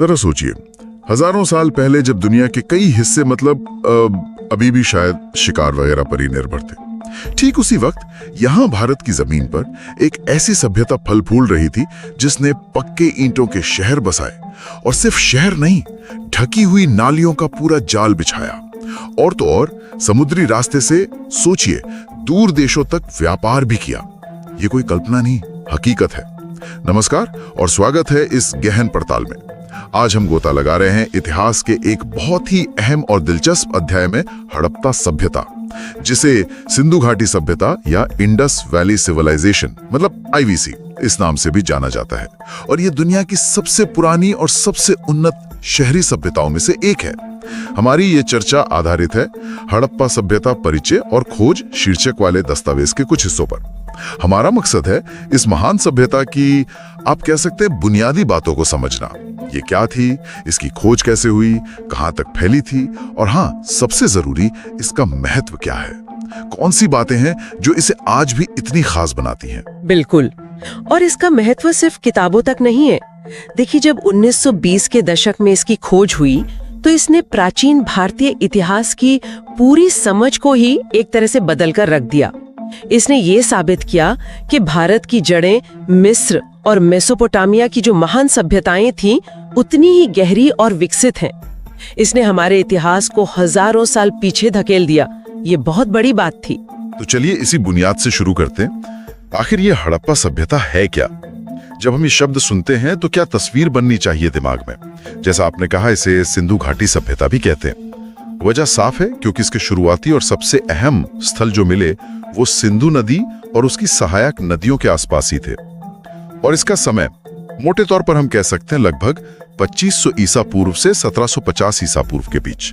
जरा सोचिए, हजारों साल पहले जब दुनिया के कई हिस्से अभी भी शायद शिकार वगैरह पर ही निर्भर थे, ठीक उसी वक्त यहाँ भारत की जमीन पर एक ऐसी सभ्यता फल फूल रही थी जिसने पक्के ईंटों के शहर बसाए, और सिर्फ शहर नहीं, ढकी हुई नालियों का पूरा जाल बिछाया, और तो और समुद्री रास्ते से सोचिए दूर देशों तक व्यापार भी किया। ये कोई कल्पना नहीं, हकीकत है। नमस्कार और स्वागत है इस गहन पड़ताल में। आज हम गोता लगा रहे हैं इतिहास के एक बहुत ही अहम और दिलचस्प अध्याय में, हड़प्पा सभ्यता, जिसे सिंधु घाटी सभ्यता या इंडस वैली सिविलाइजेशन IVC इस नाम से भी जाना जाता है। और ये दुनिया की सबसे पुरानी और सबसे उन्नत शहरी सभ्यताओं में से एक है। हमारी ये चर्चा आधारित है हड़प्पा सभ्यता परिचय और खोज शीर्षक वाले दस्तावेज के कुछ हिस्सों पर। हमारा मकसद है इस महान सभ्यता की, आप कह सकते हैं, बुनियादी बातों को समझना। ये क्या थी, इसकी खोज कैसे हुई, कहां तक फैली थी, और हाँ, सबसे जरूरी, इसका महत्व क्या है। कौन सी बातें हैं जो इसे आज भी इतनी खास बनाती हैं। बिल्कुल, और इसका महत्व सिर्फ किताबों तक नहीं है। देखिए, जब 1920 के दशक में इसकी खोज हुई तो इसने प्राचीन भारतीय इतिहास की पूरी समझ को ही एक तरह से बदल कर रख दिया। इसने ये साबित किया कि भारत की जड़ें मिस्र और मेसोपोटामिया की जो महान सभ्यताएं थीं, उतनी ही गहरी और विकसित हैं। इसने हमारे इतिहास को हजारों साल पीछे धकेल दिया। ये बहुत बड़ी बात थी। तो चलिए इसी बुनियाद से शुरू करते हैं। आखिर ये हड़प्पा सभ्यता है क्या? जब हम ये शब्द सुनते हैं तो क्या तस्वीर बननी चाहिए दिमाग में? जैसा आपने कहा, इसे सिंधु घाटी सभ्यता भी कहते हैं। वजह साफ है, क्योंकि इसके शुरुआती और सबसे अहम स्थल जो मिले वो सिंधु नदी और उसकी सहायक नदियों के आसपास ही थे। और इसका समय मोटे तौर पर हम कह सकते हैं लगभग 2500 ईसा पूर्व से 1750 ईसा पूर्व के बीच।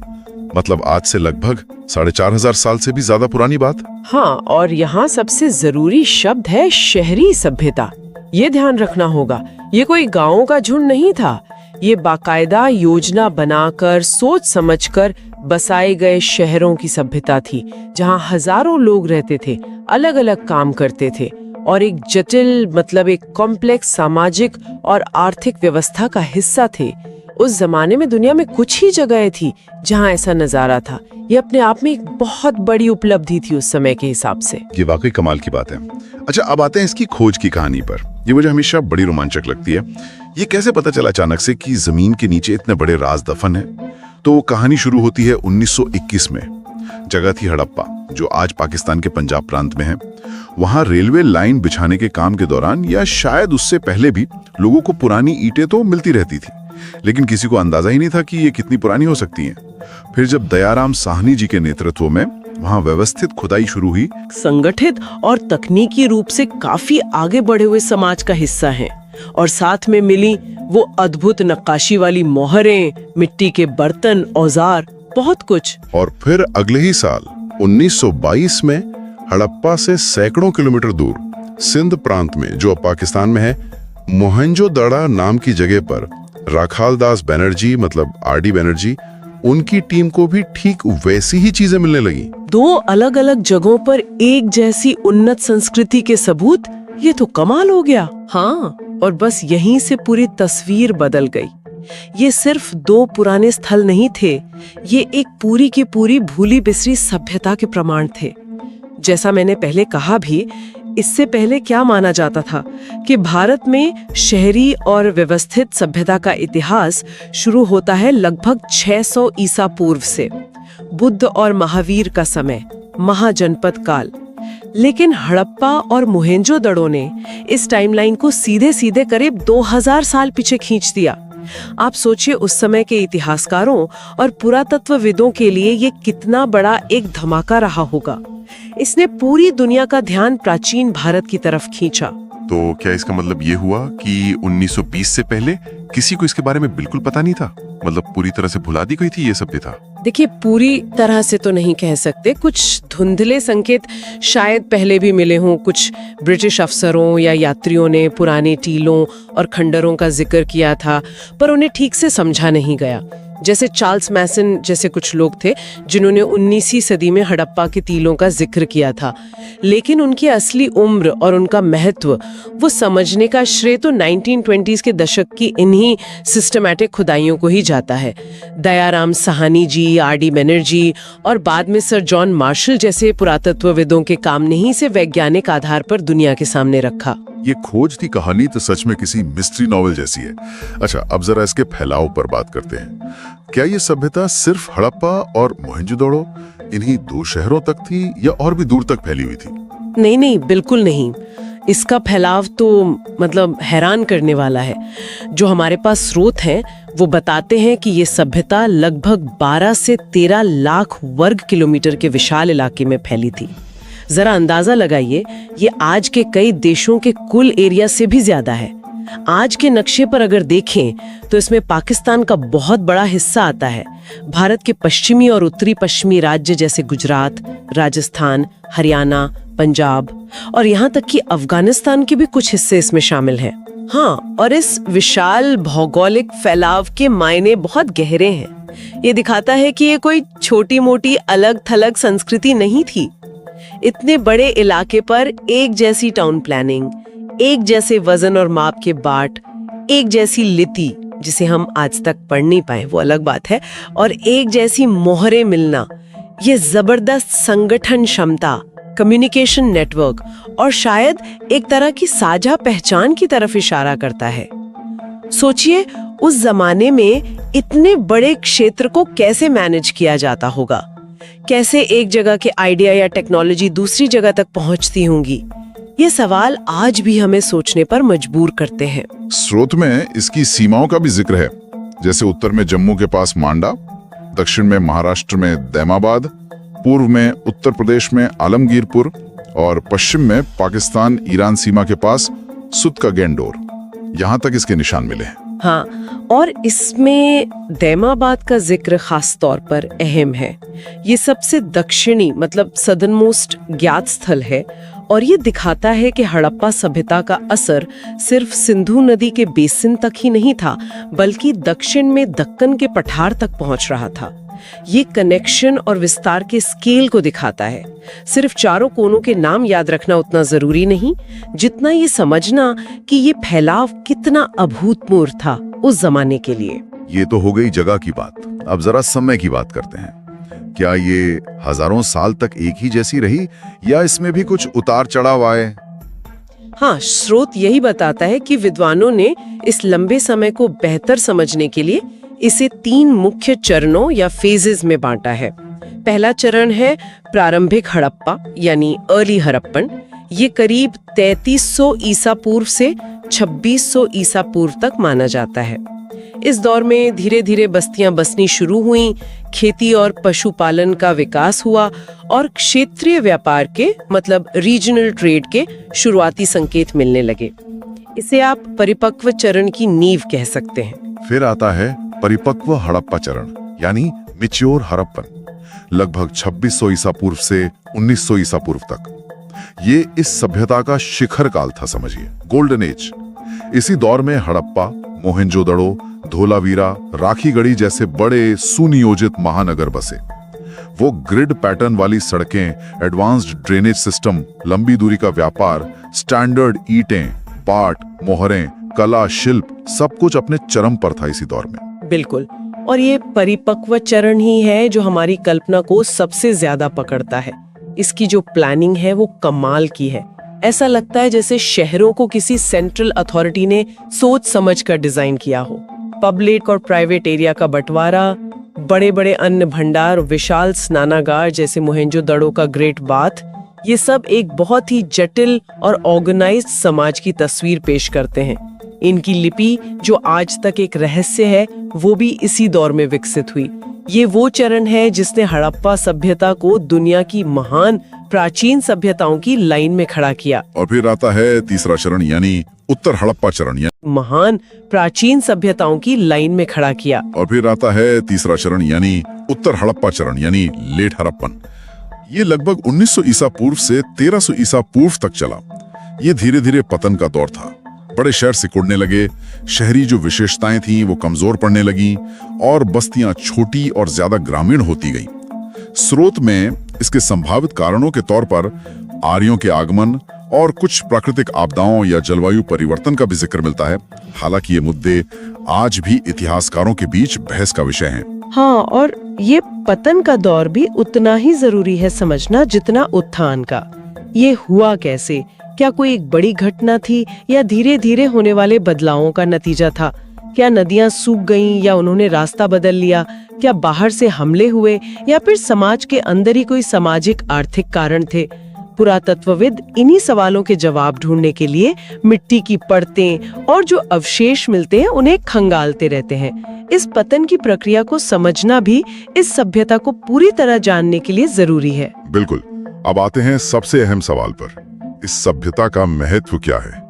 आज से लगभग 4500 साल से भी ज्यादा पुरानी बात। हाँ, और यहाँ सबसे जरूरी शब्द है शहरी सभ्यता। ये ध्यान रखना होगा, ये कोई गांवों का झुंड नहीं था। ये बाकायदा योजना बनाकर, सोच समझकर बसाए गए शहरों की सभ्यता थी, जहां हजारों लोग रहते थे, अलग अलग काम करते थे, और एक जटिल एक कॉम्प्लेक्स सामाजिक और आर्थिक व्यवस्था का हिस्सा थे। उस जमाने में दुनिया में कुछ ही जगहें थी जहां ऐसा नजारा था। ये अपने आप में एक बहुत बड़ी उपलब्धि थी उस समय के हिसाब से। ये वाकई कमाल की बात है। अच्छा, अब आते हैं इसकी खोज की कहानी पर। ये मुझे हमेशा बड़ी रोमांचक लगती है। ये कैसे पता चला अचानक से कि जमीन के नीचे इतने बड़े राज दफन है? तो कहानी शुरू होती है 1921 में। जगह थी हड़प्पा, जो आज पाकिस्तान के पंजाब प्रांत में है। वहां रेलवे लाइन बिछाने के काम के दौरान, या शायद उससे पहले भी, लोगों को पुरानी ईंटें तो मिलती रहती थी, लेकिन किसी को अंदाजा ही नहीं था कि ये कितनी पुरानी हो सकती हैं। फिर जब दयाराम साहनी जी के नेतृत्व में वहां व्यवस्थित खुदाई शुरू हुई, संगठित और तकनीकी रूप से काफी आगे बढ़े हुए समाज का हिस्सा हैं, और साथ में मिली वो अद्भुत नक्काशी वाली मोहरें, मिट्टी के बर्तन, औजार, बहुत कुछ। और फिर अगले ही साल 1922 में हड़प्पा से सैकड़ों किलोमीटर दूर सिंध प्रांत में, जो अब पाकिस्तान में है, मोहनजोदड़ो नाम की जगह पर राखालदास बनर्जी RD बनर्जी, उनकी टीम को भी ठीक वैसी ही चीजें मिलने लगी। दो अलग अलग जगहों पर एक जैसी उन्नत संस्कृति के सबूत, ये तो कमाल हो गया। हाँ, और बस यहीं से पूरी तस्वीर बदल गई। ये सिर्फ दो पुराने स्थल नहीं थे, ये एक पूरी की पूरी भूली बिसरी सभ्यता के प्रमाण थे। जैसा मैंने पहले कहा भी, इससे पहले क्या माना जाता था कि भारत में शहरी और व्यवस्थित सभ्यता का इतिहास शुरू होता है लगभग 600 ईसा पूर्व से, बुद्ध और महावीर का समय, महाजनपद काल। लेकिन हड़प्पा और मोहेंजोदड़ो ने इस टाइमलाइन को सीधे सीधे करीब 2000 साल पीछे खींच दिया। आप सोचिए, उस समय के इतिहासकारों और पुरातत्वविदों के लिए ये कितना बड़ा एक धमाका रहा होगा। इसने पूरी दुनिया का ध्यान प्राचीन भारत की तरफ खींचा। तो क्या इसका मतलब ये हुआ कि 1920 से पहले किसी को इसके बारे में बिल्कुल पता नहीं था? पूरी तरह से भुला दी गई थी ये सभ्यता? देखिए, पूरी तरह से तो नहीं कह सकते। कुछ धुंधले संकेत शायद पहले भी मिले हों। कुछ ब्रिटिश अफसरों या यात्रियों ने पुराने टीलों और खंडरों का जिक्र किया था, पर उन्हें ठीक से समझा नहीं गया। जैसे चार्ल्स मैसन जैसे कुछ लोग थे जिन्होंने 19वीं सदी में हड़प्पा के टीलों का जिक्र किया था, लेकिन उनकी असली उम्र और उनका महत्व वो समझने का श्रेय तो 1920s के दशक की इन्हीं सिस्टमैटिक खुदाइयों को ही जाता है। दयाराम साहनी जी, आर.डी. बनर्जी और बाद में सर जॉन मार्शल जैसे पुरातत्वविदों के काम ने ही इसे वैज्ञानिक आधार पर दुनिया के सामने रखा। ये खोज की कहानी तो सच में किसी मिस्ट्री नॉवेल जैसी है। अच्छा, अब जरा इसके फैलाव पर बात करते हैं। क्या ये सभ्यता सिर्फ हड़प्पा और मोहनजोदड़ो इन्हीं दो शहरों तक थी या और भी दूर तक फैली हुई थी? नहीं, बिल्कुल नहीं। इसका फैलाव तो मतलब हैरान करने वाला है। जो हमारे पास स्रोत हैं वो बताते हैं कि ये सभ्यता लगभग 12 से 13 लाख वर्ग किलोमीटर के विशाल इलाके में फैली थी। जरा अंदाजा लगाइए, ये आज के कई देशों के कुल एरिया से भी ज्यादा है। आज के नक्शे पर अगर देखें तो इसमें पाकिस्तान का बहुत बड़ा हिस्सा आता है। भारत के पश्चिमी और उत्तरी पश्चिमी राज्य जैसे गुजरात, राजस्थान, हरियाणा, पंजाब और यहाँ तक कि अफगानिस्तान के भी कुछ हिस्से इसमें शामिल हैं। हाँ, और इस विशाल भौगोलिक फैलाव के मायने बहुत गहरे हैं। ये दिखाता है कि ये कोई छोटी मोटी अलग थलग संस्कृति नहीं थी। इतने बड़े इलाके पर एक जैसी टाउन प्लानिंग, एक जैसे वजन और माप के बाट, एक जैसी लिपि जिसे हम आज तक पढ़ नहीं पाए वो अलग बात है, और एक जैसी मोहरें मिलना, ये जबरदस्त संगठन क्षमता, कम्युनिकेशन नेटवर्क और शायद एक तरह की साझा पहचान की तरफ इशारा करता है। सोचिए, उस जमाने में इतने बड़े क्षेत्र को कैसे मैनेज किया जाता होगा, कैसे एक जगह के आइडिया या टेक्नोलॉजी दूसरी जगह तक पहुंचती होंगी। ये सवाल आज भी हमें सोचने पर मजबूर करते हैं। स्रोत में इसकी सीमाओं का भी जिक्र है, जैसे उत्तर में जम्मू के पास मांडा, दक्षिण में महाराष्ट्र में दैमाबाद, पूर्व में उत्तर प्रदेश में आलमगीरपुर और पश्चिम में पाकिस्तान ईरान सीमा के पास सुत का गेंडोर। यहाँ तक इसके निशान मिले हैं। हाँ, और इसमें दैमाबाद का जिक्र खास तौर पर अहम है। ये सबसे दक्षिणी मतलब सदर्न मोस्ट ज्ञात स्थल है और ये दिखाता है कि हड़प्पा सभ्यता का असर सिर्फ सिंधु नदी के बेसिन तक ही नहीं था, बल्कि दक्षिण में दक्कन के पठार तक पहुंच रहा था। ये कनेक्शन और विस्तार के स्केल को दिखाता है। सिर्फ चारों कोनों के नाम याद रखना उतना जरूरी नहीं जितना ये समझना कि ये फैलाव कितना अभूतपूर्व था उस जमाने के लिए। ये तो हो गई जगह की बात। अब जरा समय की बात करते हैं। क्या ये हजारों साल तक एक ही जैसी रही या इसमें भी कुछ उतार चढ़ाव आए? हाँ, स्रोत यही बताता है कि विद्वानों ने इस लंबे समय को बेहतर समझने के लिए इसे 3 मुख्य चरणों या फेजेस में बांटा है। पहला चरण है प्रारंभिक हड़प्पा यानी अर्ली हड़प्पन। ये करीब 3300 ईसा पूर्व से 2600 ईसा पूर्व तक माना जाता है। इस दौर में धीरे धीरे बस्तियां बसनी शुरू हुई, खेती और पशुपालन का विकास हुआ और क्षेत्रीय व्यापार के मतलब रीजनल ट्रेड के शुरुआती संकेत मिलने लगे। इसे आप परिपक्व चरण की नींव कह सकते हैं। फिर आता है परिपक्व हड़प्पा चरण यानी मैच्योर हड़प्पन, लगभग 2600 ईसा पूर्व से 1900 ईसा पूर्व तक। ये इस सभ्यता का शिखर काल था, समझिए, गोल्डन एज। इसी दौर में हड़प्पा, मोहनजोदड़ो, धोलावीरा, राखीगढ़ी जैसे बड़े सुनियोजित महानगर बसे। वो ग्रिड पैटर्न वाली सड़कें, एडवांस्ड ड्रेनेज सिस्टम, लंबी दूरी का व्यापार, स्टैंडर्ड ईंटें, पाट, मोहरें, कला, शिल्प, सब कुछ अपने चरम पर था इसी दौर में। बिल्कुल, और ये परिपक्व चरण ही है जो हमारी कल्पना को सबसे ज्यादा पकड़ता है। इसकी जो प्लानिंग है वो कमाल की है। ऐसा लगता है जैसे शहरों को किसी सेंट्रल अथॉरिटी ने सोच समझकर डिजाइन किया हो। पब्लिक और प्राइवेट एरिया का बंटवारा, बड़े बड़े अन्न भंडार, विशाल स्नानागार जैसे मोहनजोदड़ो का ग्रेट बाथ, ये सब एक बहुत ही जटिल और ऑर्गेनाइज्ड समाज की तस्वीर पेश करते हैं। इनकी लिपि जो आज तक एक रहस्य है वो भी इसी दौर में विकसित हुई। ये वो चरण है जिसने हड़प्पा सभ्यता को दुनिया की महान प्राचीन सभ्यताओं की लाइन में खड़ा किया। और फिर आता है तीसरा चरण यानी उत्तर हड़प्पा चरण, महान प्राचीन सभ्यताओं की लाइन में खड़ा किया। और फिर आता है तीसरा चरण यानी उत्तर हड़प्पा चरण यानी लेट हड़प्पन। ये लगभग 1900 ईसा पूर्व से 1300 ईसा पूर्व तक चला। ये धीरे धीरे पतन का दौर था। बड़े शहर सिकुड़ने लगे, शहरी जो विशेषताएं थीं वो कमजोर पड़ने लगीं और बस्तियां छोटी और ज्यादा ग्रामीण होती गईं। स्रोत में इसके संभावित कारणों के तौर पर आर्यों के आगमन और कुछ प्राकृतिक आपदाओं या जलवायु परिवर्तन का भी जिक्र मिलता है। हालांकि ये मुद्दे आज भी इतिहासकारों के बीच बहस का विषय हैं। हाँ, और ये पतन का दौर भी उतना ही जरूरी है समझना जितना उत्थान का। ये हुआ कैसे? क्या कोई एक बड़ी घटना थी या धीरे धीरे होने वाले बदलावों का नतीजा था? क्या नदियां सूख गईं या उन्होंने रास्ता बदल लिया? क्या बाहर से हमले हुए या फिर समाज के अंदर ही कोई सामाजिक आर्थिक कारण थे? पुरातत्वविद इन्हीं सवालों के जवाब ढूंढने के लिए मिट्टी की परतें और जो अवशेष मिलते हैं उन्हें खंगालते रहते हैं। इस पतन की प्रक्रिया को समझना भी इस सभ्यता को पूरी तरह जानने के लिए जरूरी है। बिल्कुल। अब आते हैं सबसे अहम सवाल पर। इस सभ्यता का महत्व क्या है?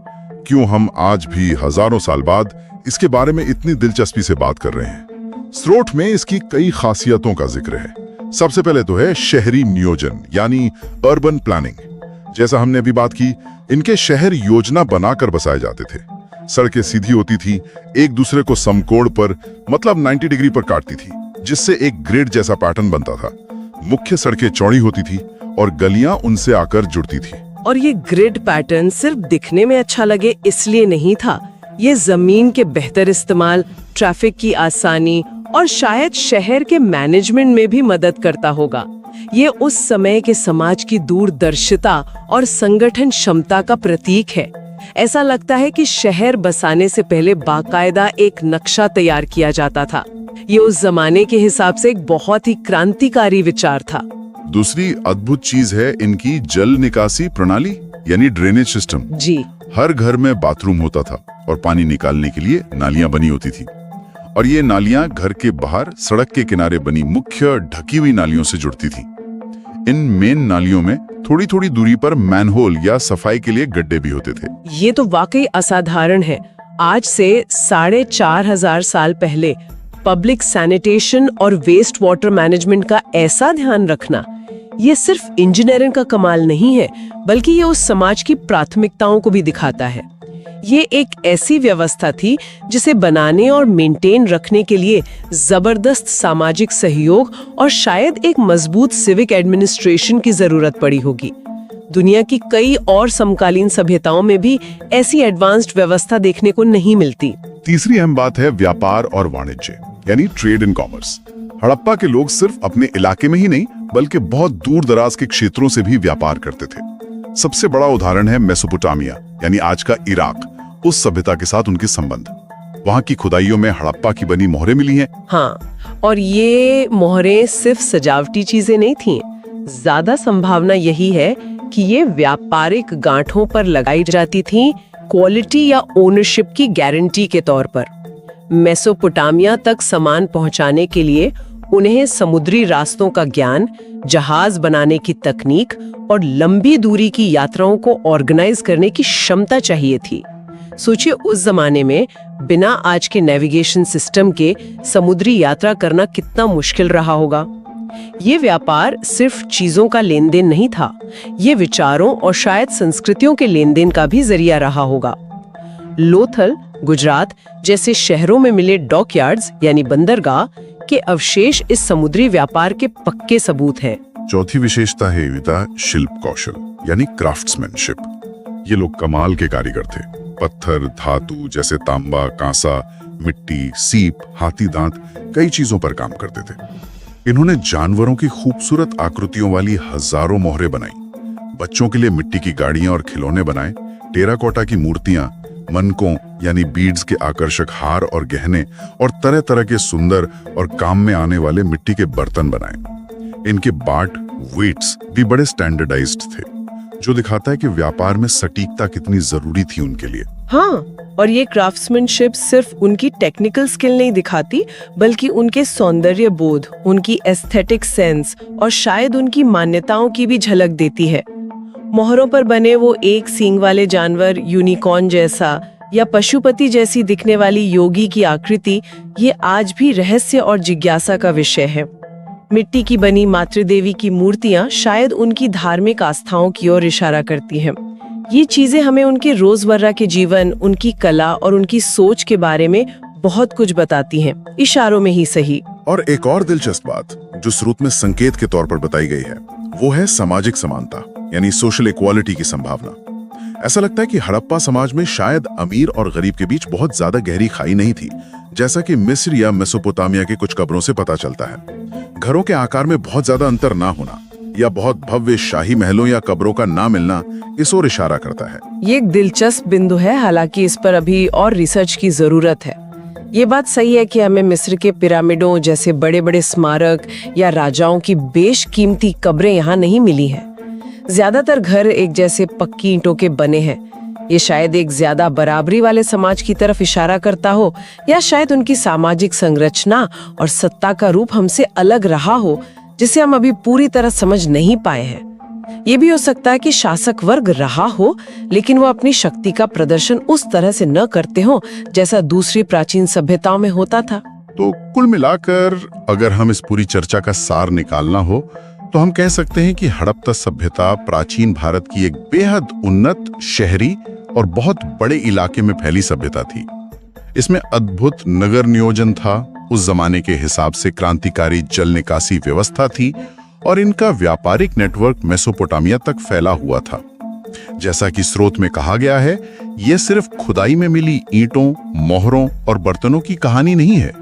क्यों हम आज भी हजारों साल बाद इसके बारे में इतनी दिलचस्पी से बात कर रहे हैं? स्रोत में इसकी कई खासियतों का जिक्र है। सबसे पहले तो है शहरी नियोजन यानी अर्बन प्लानिंग। जैसा हमने अभी बात की, इनके शहर योजना बनाकर बसाए जाते थे। सड़कें सीधी होती थी, एक दूसरे को समकोण पर मतलब 90 डिग्री पर काटती थी, जिससे एक ग्रिड जैसा पैटर्न बनता था। मुख्य सड़कें चौड़ी होती थी और गलियां उनसे आकर जुड़ती थी। और ये ग्रिड पैटर्न सिर्फ दिखने में अच्छा लगे इसलिए नहीं था। ये जमीन के बेहतर इस्तेमाल, ट्रैफिक की आसानी और शायद शहर के मैनेजमेंट में भी मदद करता होगा। ये उस समय के समाज की दूरदर्शिता और संगठन क्षमता का प्रतीक है। ऐसा लगता है कि शहर बसाने से पहले बाकायदा एक नक्शा तैयार किया जाता था। ये उस जमाने के हिसाब से एक बहुत ही क्रांतिकारी विचार था। दूसरी अद्भुत चीज है इनकी जल निकासी प्रणाली यानी ड्रेनेज सिस्टम। जी, हर घर में बाथरूम होता था और पानी निकालने के लिए नालियां बनी होती थी। और ये नालियां घर के बाहर सड़क के किनारे बनी मुख्य ढकी हुई नालियों से जुड़ती थी। इन मेन नालियों में थोड़ी थोड़ी दूरी पर मैनहोल या सफाई के लिए गड्ढे भी होते थे। ये तो वाकई असाधारण है। आज से 4,500 साल पहले पब्लिक सैनिटेशन और वेस्ट वाटर मैनेजमेंट का ऐसा ध्यान रखना, ये सिर्फ इंजीनियरिंग का कमाल नहीं है, बल्कि ये उस समाज की प्राथमिकताओं को भी दिखाता है। ये एक ऐसी व्यवस्था थी जिसे बनाने और मेंटेन रखने के लिए जबरदस्त सामाजिक सहयोग और शायद एक मजबूत सिविक एडमिनिस्ट्रेशन की जरूरत पड़ी होगी। दुनिया की कई और समकालीन सभ्यताओं में भी ऐसी एडवांस्ड व्यवस्था देखने को नहीं मिलती। तीसरी अहम बात है व्यापार और वाणिज्य यानी ट्रेड एंड कॉमर्स। हड़प्पा के लोग सिर्फ अपने इलाके में ही नहीं बल्कि बहुत दूर दराज के क्षेत्रों से भी व्यापार करते थे। सबसे बड़ा उदाहरण है मेसोपोटामिया यानी आज का इराक। उस सभ्यता के साथ उनके संबंध, वहां की खुदाइयों में हड़प्पा की बनी मोहरें मिली हैं। हाँ, और ये मोहरें सिर्फ सजावटी चीजें नहीं थीं। ज्यादा संभावना यही है कि ये व्यापारिक गांठों पर लगाई जाती थीं, क्वालिटी या ओनरशिप की गारंटी के तौर पर। मेसोपोटामिया तक सामान पहुंचाने के लिए उन्हें समुद्री रास्तों का ज्ञान, जहाज बनाने की तकनीक और लंबी दूरी की यात्राओं को ऑर्गेनाइज करने की क्षमता चाहिए थी। सोचिए, उस जमाने में बिना आज के नेविगेशन सिस्टम के समुद्री यात्रा करना कितना मुश्किल रहा होगा। ये व्यापार सिर्फ चीजों का लेन देन नहीं था, ये विचारों और शायद संस्कृतियों के लेन देन का भी जरिया रहा होगा। लोथल, गुजरात जैसे शहरों में मिले डॉकयार्ड्स यानी बंदरगाह के अवशेष इस समुद्री व्यापार के पक्के सबूत हैं। चौथी विशेषता है विता शिल्प कौशल यानी क्राफ्ट्समैनशिप। ये लोग कमाल के कारीगर थे। पत्थर, धातु जैसे तांबा, कांसा, मिट्टी, सीप, हाथी दांत, कई चीजों पर काम करते थे। इन्होंने जानवरों की खूबसूरत आकृतियों वाली हजारों मोहरें बनाई, बच्चों के लिए मिट्टी की गाड़ियां और खिलौने बनाए, टेराकोटा की मूर्तियां, मनकों यानी बीड्स के आकर्षक हार और गहने और तरह तरह के सुंदर और काम में आने वाले मिट्टी के बर्तन बनाए। इनके बाट, वेट्स भी बड़े स्टैंडर्डाइज्ड थे, जो दिखाता है कि व्यापार में सटीकता कितनी जरूरी थी उनके लिए। हाँ, और ये क्राफ्ट्समैनशिप सिर्फ उनकी टेक्निकल स्किल नहीं दिखाती, बल्कि उनके सौंदर्य बोध, उनकी एस्थेटिक सेंस और शायद उनकी मान्यताओं की भी झलक देती है। मोहरों पर बने वो एक सींग वाले जानवर, यूनिकॉर्न जैसा या पशुपति जैसी दिखने वाली योगी की आकृति, ये आज भी रहस्य और जिज्ञासा का विषय है। मिट्टी की बनी मातृदेवी की मूर्तियां शायद उनकी धार्मिक आस्थाओं की ओर इशारा करती हैं। ये चीजें हमें उनके रोजमर्रा के जीवन, उनकी कला और उनकी सोच के बारे में बहुत कुछ बताती हैं, इशारों में ही सही। और एक और दिलचस्प बात जो स्रोत में संकेत के तौर पर बताई गई है, वो है सामाजिक समानता, यानी सोशल इक्वालिटी की संभावना। ऐसा लगता है कि हड़प्पा समाज में शायद अमीर और गरीब के बीच बहुत ज्यादा गहरी खाई नहीं थी, जैसा कि मिस्र या मेसोपोटामिया के कुछ कब्रों से पता चलता है। घरों के आकार में बहुत ज्यादा अंतर ना होना या बहुत भव्य शाही महलों या कब्रों का ना मिलना इस ओर इशारा करता है। ये एक दिलचस्प बिंदु है, हालांकि इस पर अभी और रिसर्च की जरूरत है। ये बात सही है कि हमें मिस्र के पिरामिडों जैसे बड़े बड़े स्मारक या राजाओं की बेशकीमती कब्रें यहाँ नहीं मिली हैं। ज्यादातर घर एक जैसे पक्की ईंटों के बने हैं। ये शायद एक ज्यादा बराबरी वाले समाज की तरफ इशारा करता हो, या शायद उनकी सामाजिक संरचना और सत्ता का रूप हमसे अलग रहा हो, जिसे हम अभी पूरी तरह समझ नहीं पाए हैं। ये भी हो सकता है कि शासक वर्ग रहा हो, लेकिन वो अपनी शक्ति का प्रदर्शन उस तरह से न करते हो जैसा दूसरी प्राचीन सभ्यताओं में होता था। तो कुल मिलाकर अगर हम इस पूरी चर्चा का सार निकालना हो तो हम कह सकते हैं कि हड़प्पा सभ्यता प्राचीन भारत की एक बेहद उन्नत, शहरी और बहुत बड़े इलाके में फैली सभ्यता थी। इसमें अद्भुत नगर नियोजन था, उस जमाने के हिसाब से क्रांतिकारी जल निकासी व्यवस्था थी और इनका व्यापारिक नेटवर्क मेसोपोटामिया तक फैला हुआ था। जैसा कि स्रोत में कहा गया है, यह सिर्फ खुदाई में मिली ईंटों, मोहरों और बर्तनों की कहानी नहीं है।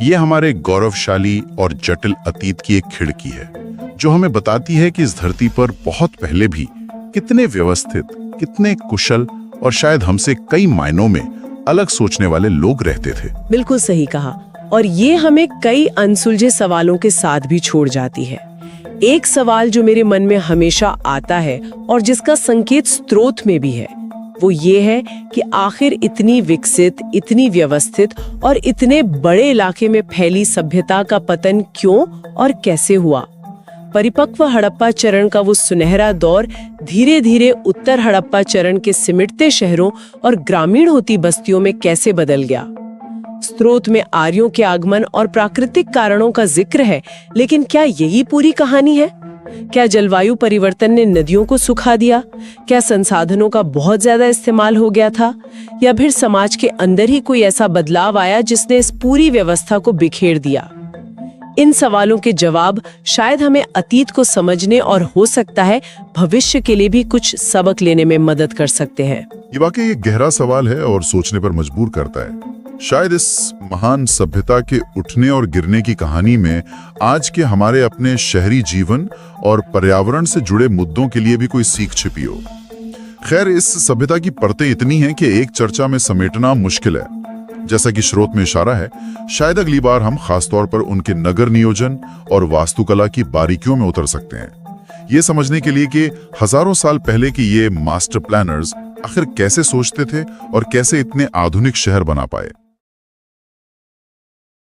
ये हमारे गौरवशाली और जटिल अतीत की एक खिड़की है, जो हमें बताती है कि इस धरती पर बहुत पहले भी कितने व्यवस्थित, कितने कुशल और शायद हमसे कई मायनों में अलग सोचने वाले लोग रहते थे। बिल्कुल सही कहा, और ये हमें कई अनसुलझे सवालों के साथ भी छोड़ जाती है। एक सवाल जो मेरे मन में हमेशा आता है और जिसका संकेत स्रोत में भी है, वो ये है कि आखिर इतनी विकसित, इतनी व्यवस्थित और इतने बड़े इलाके में फैली सभ्यता का पतन क्यों और कैसे हुआ। परिपक्व हड़प्पा चरण का वो सुनहरा दौर धीरे धीरे उत्तर हड़प्पा चरण के सिमटते शहरों और ग्रामीण होती बस्तियों में कैसे बदल गया। स्रोत में आर्यों के आगमन और प्राकृतिक कारणों का जिक्र है, लेकिन क्या यही पूरी कहानी है? क्या जलवायु परिवर्तन ने नदियों को सुखा दिया? क्या संसाधनों का बहुत ज्यादा इस्तेमाल हो गया था? या फिर समाज के अंदर ही कोई ऐसा बदलाव आया जिसने इस पूरी व्यवस्था को बिखेर दिया? इन सवालों के जवाब शायद हमें अतीत को समझने और हो सकता है भविष्य के लिए भी कुछ सबक लेने में मदद कर सकते हैं। ये वाकई एक गहरा सवाल है और सोचने पर मजबूर करता है। शायद इस महान सभ्यता के उठने और गिरने की कहानी में आज के हमारे अपने शहरी जीवन और पर्यावरण से जुड़े मुद्दों के लिए भी कोई सीख छिपी हो। खैर, इस सभ्यता की परतें इतनी हैं कि एक चर्चा में समेटना मुश्किल है। जैसा कि स्रोत में इशारा है, शायद अगली बार हम खासतौर पर उनके नगर नियोजन और वास्तुकला की बारीकियों में उतर सकते हैं, ये समझने के लिए कि हजारों साल पहले के ये मास्टर प्लानर्स आखिर कैसे सोचते थे और कैसे इतने आधुनिक शहर बना पाए।